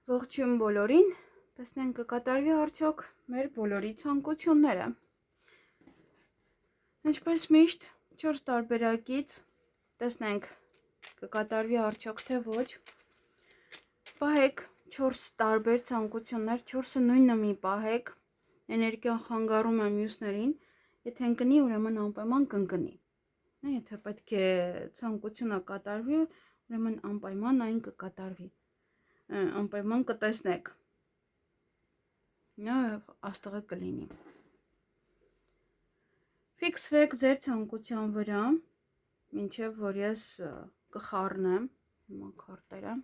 Ողջույն բոլորին, տեսնենք կկատարվի արդյոք մեր բոլորի ցանկությունները։ Ինչպես միշտ 4 տարբերակից տեսնենք կկատարվի արդյոք թե ոչ։ Պահեք 4 տարբեր ցանկություններ, 4-ը նույնը մի պահեք, էներգիան խանգարում է մյուսներին, եթե ընկնի, ուրեմն անպայման կընկնի։ Եթե պետք է ցանկությունը կատարվի, ուրեմն անպայման այն կկատարվի։ Անպայման կտեսնեք, աստղը կլինի։ Ֆիքսվեք ձեր ցանկության վրա, մինչև որ ես կխառնեմ հիմա քարտերը։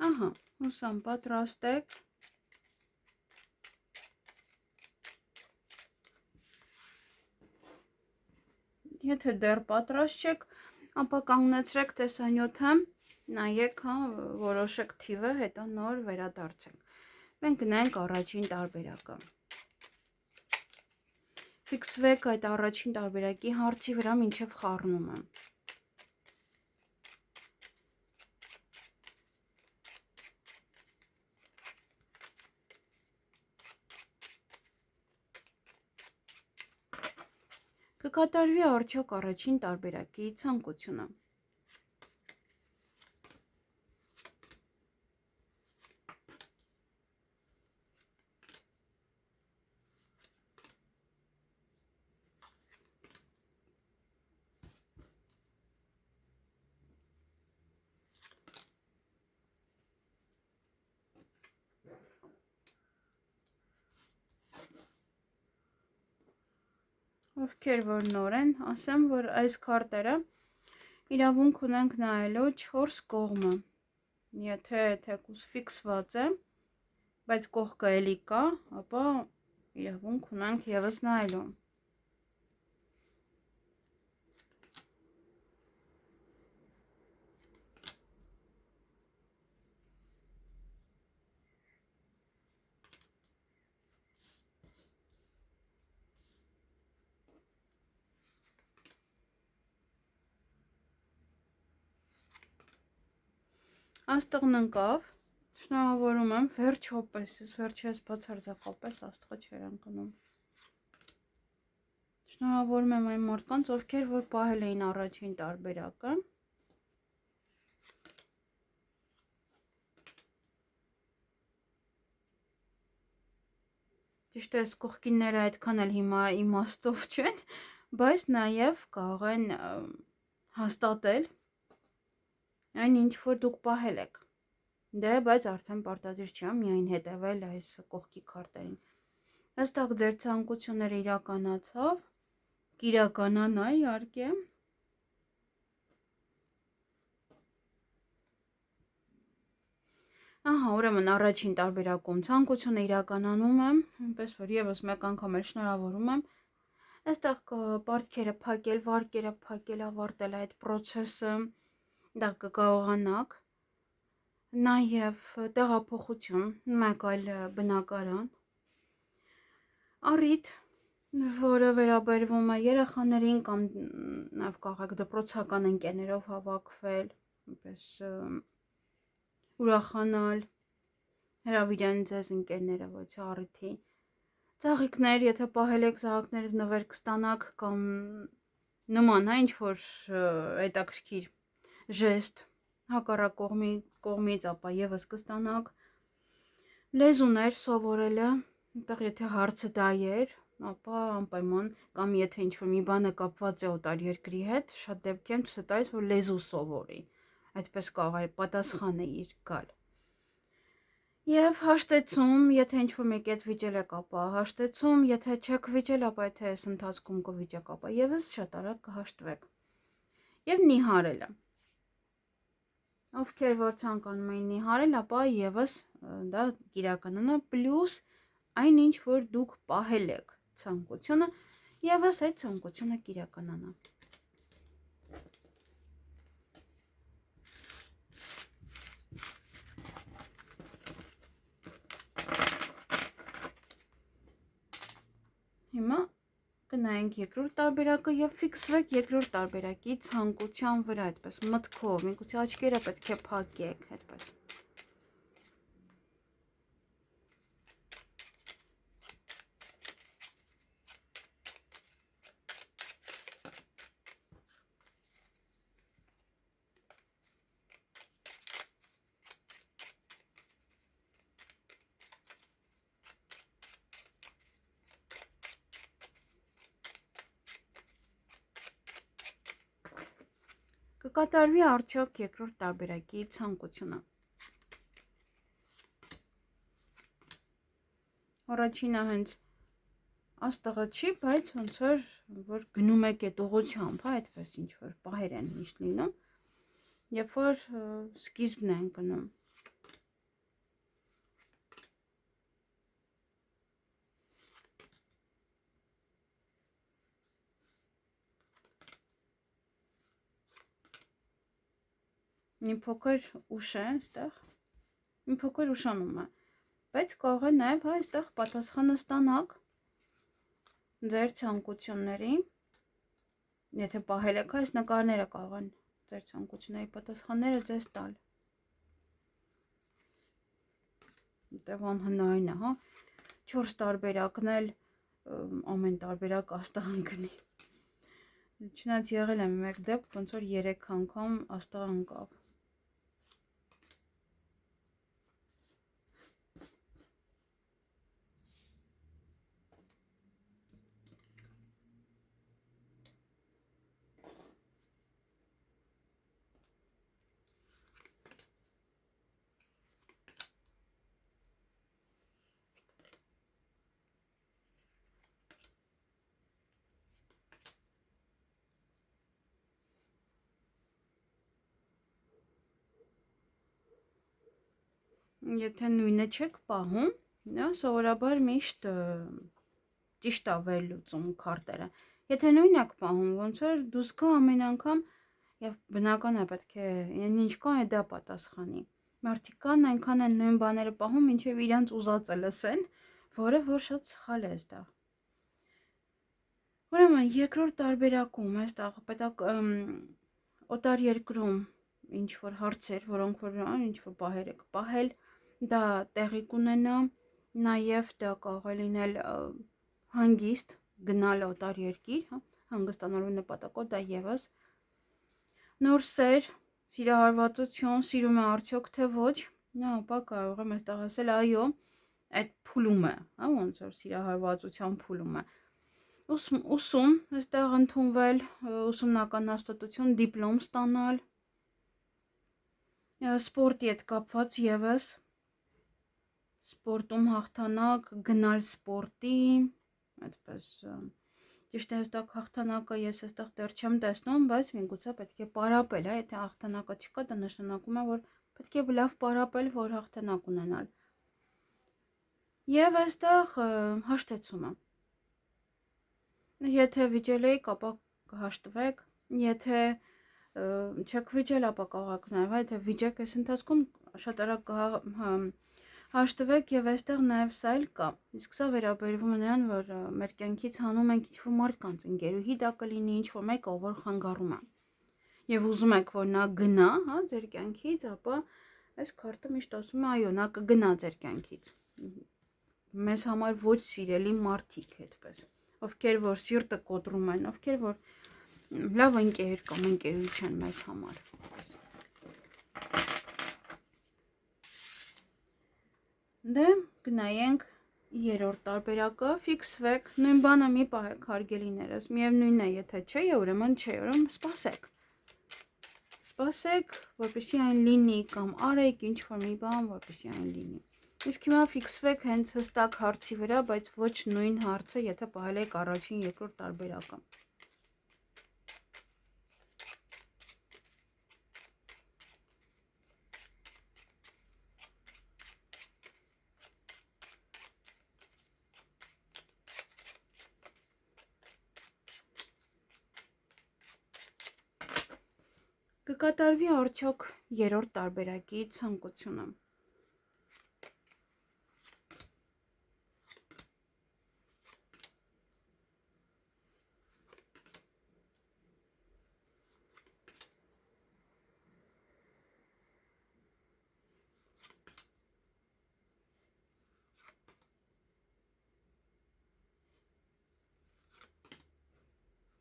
Ահա, հուսամ պատրաստ եք։ Եթե դեռ պատրաստ չեք, ապա կանգնեցրեք տեսանյութը, նայեք, որոշեք թիվը, հետո նոր վերադարձեք։ Մենք գնանք առաջին տարբերակը։ Ֆիքսվեք այդ առաջին տարբերակի հարցի վրա, մինչև խառնում եմ։ Կկատարվի արդյոք առաջին տարբերակի ցանկությունը։ Ովքեր որ նոր են, ասեմ, որ այս քարտերը իրավունք ունենք նայելու 4 կողմը։ Եթե թեկուզ ֆիքսված է, բայց կողքը էլի կա, ապա իրավունք ունենք ևս նայելու։ Աստղն ընկավ, շնորհավորում եմ, վերջապես, վերջերս բացարձակապես աստղը չէր ընկնում։ Շնորհավորում եմ այն մարդկանց, ովքեր որ պահել էին առաջին տարբերակը։ Ճիշտ է, այս կողքինները այդքան էլ հիմա իմաստով չեն, բայց նաև կարող են հաստատել այն ինչ որ դուք պահել եք։ Դե, բայց արդեն պարտադիր չի միայն հետևել այս կողքի քարտերին։ Հստակ ձեր ցանկությունները իրականացավ, կիրականանա իհարկե։ Ահա, ուրեմն առաջին տարբերակում ցանկությունը իրականանում եմ, այնպես որ եւս մեկ անգամ էլ շնորհավորում եմ։ Այստեղ պարտքերը փակել, վարկերը փակել, ավարտել այդ process-ը, դա կկարողանաք։ Նաև տեղափոխություն, մեկ այլ բնակարան, առիթ, որը վերաբերվում է երեխաներին կամ նաև կարող եք դպրոցական ընկերներով հավաքվել, այնպես ուրախանալ, հրավիրեն ձեզ ընկերները ոչ առիթի, ծաղիկներ, եթե պահել եք ծաղիկներ նվեր կստանաք կամ նման, ինչ որ հետաքրքիր ժեստ հակառակ կողմից, ապա եւս կստանաք լեզուներ սովորելը, այնտեղ եթե հարցը դա էր, ապա անպայման կամ եթե ինչ-որ մի բանը կապված է օտար երկրի հետ, շատ դեպքի եմ ցույց տալիս, որ լեզու սովորի, այդպես կարող է պատասխանը իր գալ։ Եվ հաշտեցում, եթե ինչ-որ մեկի հետ վիճել եք, ապա հաշտեցում, եթե չեք վիճել, ապա եթե այս ընթացքում կվիճեք, ապա եւս շատ արագ կհաշտվեք։ Եվ նիհարելը։ Ովքեր որ ցանկանում են նիհարել, ապա եւս դա կիրականանա պլյուս այն ինչ որ դուք պահել եք ցանկությունը, եւս այդ ցանկությունը կիրականանա։ Հիմա կնայենք երկրորդ տարբերակը եւ ֆիքսվեք երկրորդ տարբերակի ցանկության վրա, այդպես մտքով, միգուցե աչքերը պետք է փակեք, այդպես։ Կկատարվի արդյոք երկրորդ տարբերակի ցանկությունը։ Առաջինը հենց աստղը չի, բայց ոնց որ գնում եք այդ ուղղությամբ, հա, այդպես ինչ որ պահեր են միշտ լինում, երբ որ սկիզբն են գնում։ Մի փոքր ուշ է այստեղ, մի փոքր ուշանում է, բայց կարող է նաև այստեղ պատասխանը ստանաք ձեր ցանկությունների, եթե պահել եք այս նկարները կարող են ձեր ցանկությունների պատասխանները ձեզ տալ։ Այդտեղ անհնարին է, հա, 4 տարբերակն էլ ամեն տարբերակ աստղ ընկնի։ Չնայած եղել եմ մեկ դեպք, ոնց որ 3 անգամ աստղ ընկավ։ Եթե նույնը չեք պահում, նա սովորաբար միշտ ճիշտ է վերլուծում քարտերը։ Եթե նույն եք պահում, ոնց որ դուս գա ամեն անգամ եւ բնական է պետք է ինչ կա դա պատասխանի։ Մարդիկ կան այնքան են նույն բաները պահում, ինչեւ իրանց ուզածը լսեն, որը որ շատ սխալ է այստեղ։ Ուրեմն երկրորդ տարբերակում այստեղ պետք օտար երկրում ինչ որ հարցեր, որոնք որ ինչ որ պահեր եք պահել, դա տեղի կունենա, նաև դա կարող է լինել հանգիստ, գնալ օտար երկիր, հա, հանգստանալու նպատակով դա եւս նոր սեր, սիրահարվածություն, սիրում է արդյոք թե ոչ, նա ապա կարող եմ այստեղ ասել այո, այդ փուլում է, հա, ոնց որ սիրահարվածության փուլում է։ Ուսում, այստեղ ընդունվել, ուսումնական հաստատություն, դիպլոմ ստանալ, սպորտի հետ կապված եւս սպորտում հաղթանակ, գնալ սպորտի, այդպես ճիշտ է, այստեղ հաղթանակը ես այստեղ դեռ չեմ տեսնում, բայց միգուցե պետք է պարապել, հա, եթե հաղթանակը չկա, դա նշանակում է, որ պետք է լավ պարապել, որ հաղթանակ ունենալ։ Եվ այստեղ հաշտեցումը։ Եթե վիճել եք, ապա կհաշտվեք, եթե չեք վիճել, ապա կարող եք նաև, եթե վիճեք այս ընթացքում շատ արագ հաշտվեք եւ այստեղ նաեւ սա էլ կա։ Իսկ սա վերաբերվում է նրան, որ մեր կյանքից հանում ենք ինչ-որ մարդկանց, ընկերուհի դա կլինի, ինչ-որ մեկը, որ խանգարում է։ Եվ ուզում եք, որ նա գնա, հա, ձեր կյանքից, ապա այս քարտը միշտ ասում է, այո, նա կգնա ձեր կյանքից։ Մեզ համար ոչ սիրելի մարդիկ այդպես, ովքեր որ սիրտը կոտրում են, ովքեր որ լավ ընկեր կամ ընկերուհի չեն մեզ համար։ Դե գնայենք երրորդ տարբերակը, ֆիքսվեք, նույն բանը մի պահեք հարգելիներս, միևնույնն է, եթե չէ, ուրեմն չէ, ուրեմն սպասեք։ Սպասեք, որպեսզի այն լինի կամ արեք ինչ-որ մի բան, որպեսզի այն լինի։ Իսկ հիմա ֆիքսվեք հենց հստակ հարցի վրա, բայց ոչ նույն հարցը, եթե պահել եք առաջին, երկրորդ տարբերակը։ Կկատարվի արդյոք երրորդ տարբերակի ցանկությունը։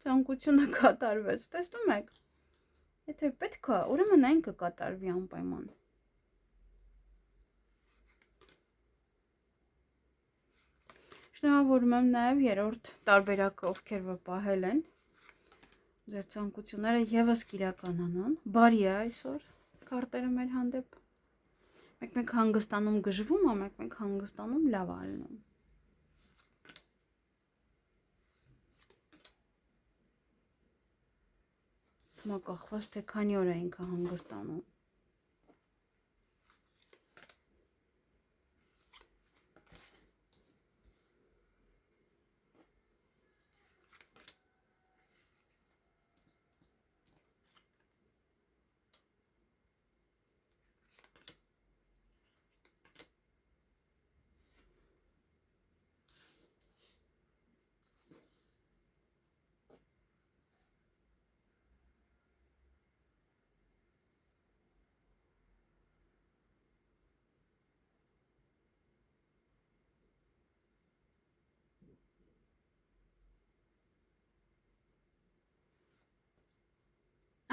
Ցանկությունը կատարվեց, տեսնում եք։ Եթե պետք է, ուրեմն այն կկատարվի անպայման։ Շնորհավորում եմ նաև երրորդ տարբերակը, ովքեր որ պահել են։ Ձեր ցանկությունները եւս կիրականանան։ Բարի է այսօր քարտերը մեր հանդեպ։ Մեկ-մեկ հանգստանում գժվում, մեկ-մեկ հանգստանում լավ ալնում։ Հիմա կախված թե քանի օր է ինքը հանգստանում։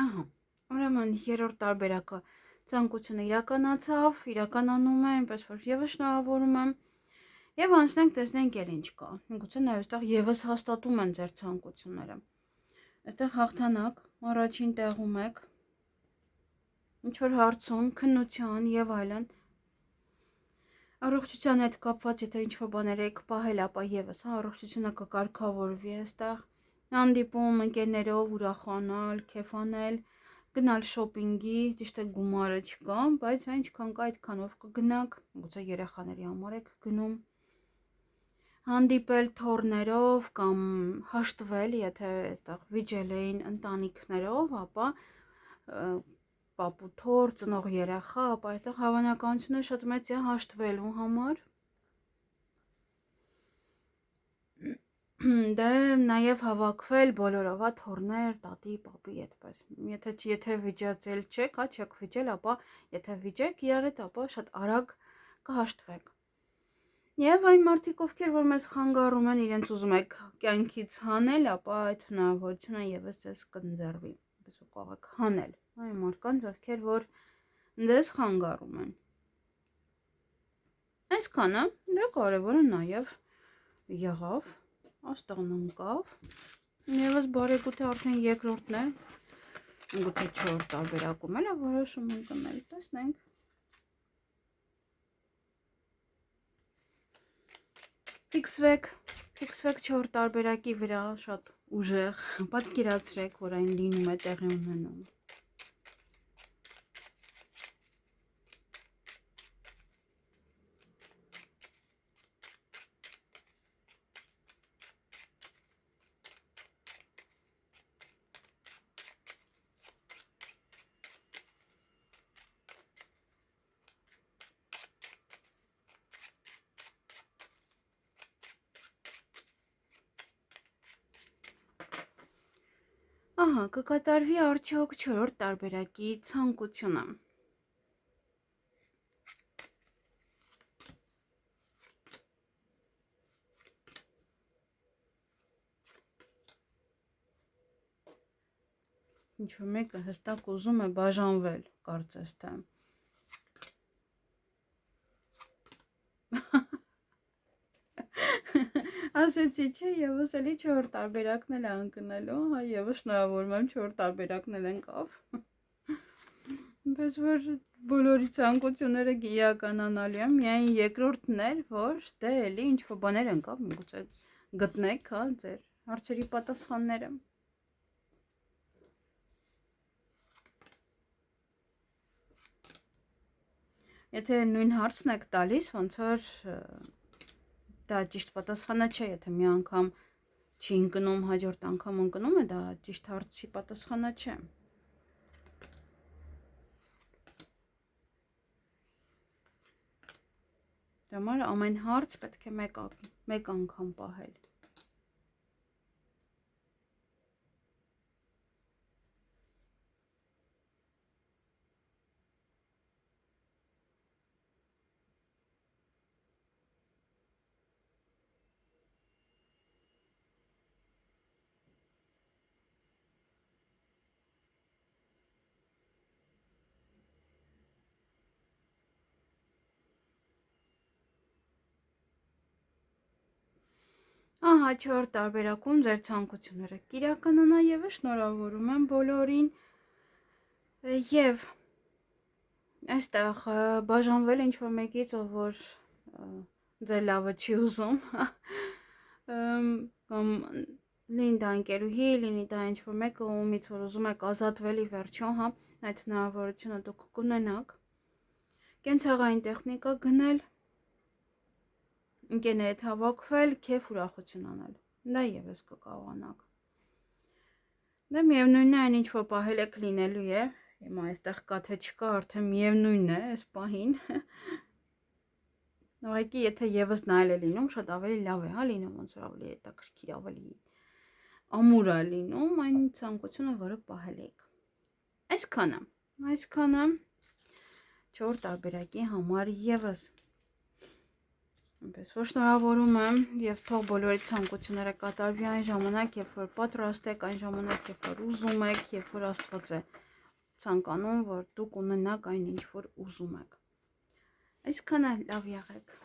Ահա, ուրեմն երրորդ տարբերակը ցանկությունը իրականանում է, այնպես որ եւս շնորհավորում եմ եւ անցնենք տեսնենք էլ ինչ կա։ Գուցե նաեւ այստեղ եւս հաստատում են ձեր ցանկությունները։ Այստեղ հաղթանակ, առաջին տեղում եք, ինչ որ հարցում, քննության եւ այլն։ Առողջության հետ կապված, եթե ինչ որ բաներ եք պահել, ապա եւս առողջությունը կկարգավորվի այստեղ։ Հանդիպում ընկերներով ուրախանալ, քեֆանել, գնալ շոփինգի, ճիշտ է գումարը չկա, բայց այնքան կա այդքանով կգնաք, գուցե երեխաների համար եք գնում։ Հանդիպել թոռներով կամ հաշտվել, եթե այդտեղ վիճել էին ընտանիքներով, ապա պապու թոռ, ծնող երեխա, ապա այդտեղ հավանականությունը շատ մեծ է հաշտվելու համար։ Դե նաև հավաքվել բոլորով, թոռներ, տատի, պապի, այդպես։ Եթե վիճացել չեք, չեք վիճել, ապա եթե վիճեք իրար հետ, ապա շատ արագ կհաշտվեք։ Եվ այն մարդիկ, ովքեր որ մեզ խանգարում են, իրենց ուզում եք կյանքից հանել, ապա այդ հնարավորությունը եւս ձեզ կընձեռվի։ Պես ու կարող հանել այն մարդկանց, ովքեր որ ձեզ խանգարում են։ Այսքանը, դա կարևորը նաև եղավ, աստղն ընկավ, եւս բարեգութը արդեն երկրորդն է, գուցե չորրորդ տարբերակում էլ է որոշում ընկնել, տեսնենք։ Ֆիքսվեք չորրորդ տարբերակի վրա շատ ուժեղ, պատկերացրեք, որ այն լինում է տեղի ունենում։ Ահա, կկատարվի արդյոք չորրորդ տարբերակի ցանկությունը։ Ինչ-որ մեկը հստակ ուզում է բաժանվել, կարծես թե։ Ասեցի, չէ, եւս էլի չորրորդ տարբերակն էլ է ընկնելու, հա, եւս շնորհավորում եմ չորրորդ տարբերակն էլ ընկավ։ Բայց որ բոլորի ցանկությունները իրականանալու են, միայն երկրորդն էր, որ դե էլի ինչ-որ բաներ ընկավ, միգուցե գտնեք, հա, ձեր հարցերի պատասխանները։ Եթե նույն հարցն եք տալիս, ոնց որ դա ճիշտ պատասխանը չէ, եթե մի անգամ չի ընկնում, հաջորդ անգամ ընկնում է, դա ճիշտ հարցի պատասխանը չէ։ Դրա համար ամեն հարց պետք է մեկ անգամ պահել։ Հաջորդ տարբերակում ձեր ցանկությունները կիրականանա եւ շնորհավորում եմ բոլորին եւ այստեղ բաժանվել ինչ որ մեկից, ով որ ձեր լավը չի ուզում, կամ լինի դա ընկերուհի, լինի դա ինչ որ մեկը, ումից որ ուզում եք ազատվել ի վերջո, հա, այդ հնարավորությունը դուք կունենաք։ Կենցաղային տեխնիկա գնել, ընկերներիդ հավաքվել, քեֆ ուրախություն անել։ Դա եւս կկարողանաք։ Դա միևնույնն է, այն ինչ որ պահել եք լինելու է։ Հիմա այստեղ կա թե չկա, արդեն միևնույնն է այս պահին։ Ուղղակի եթե եւս նայել է լինում, շատ ավելի լավ է, հա, լինում, ոնց որ ավելի հետաքրքիր, ավելի ամուր է լինում այն ցանկությունը, որը պահել եք։ Այսքանը 4 տարբերակի համար եւս Այնպես որ շնորհավորում եմ եւ թող բոլորի ցանկությունները կատարվի այն ժամանակ, երբ որ պատրաստ եք, այն ժամանակ, երբ որ ուզում եք, երբ որ Աստված է ցանկանում, որ դուք ունենաք այն ինչ որ ուզում եք։ Այսքանը լավ եղեք։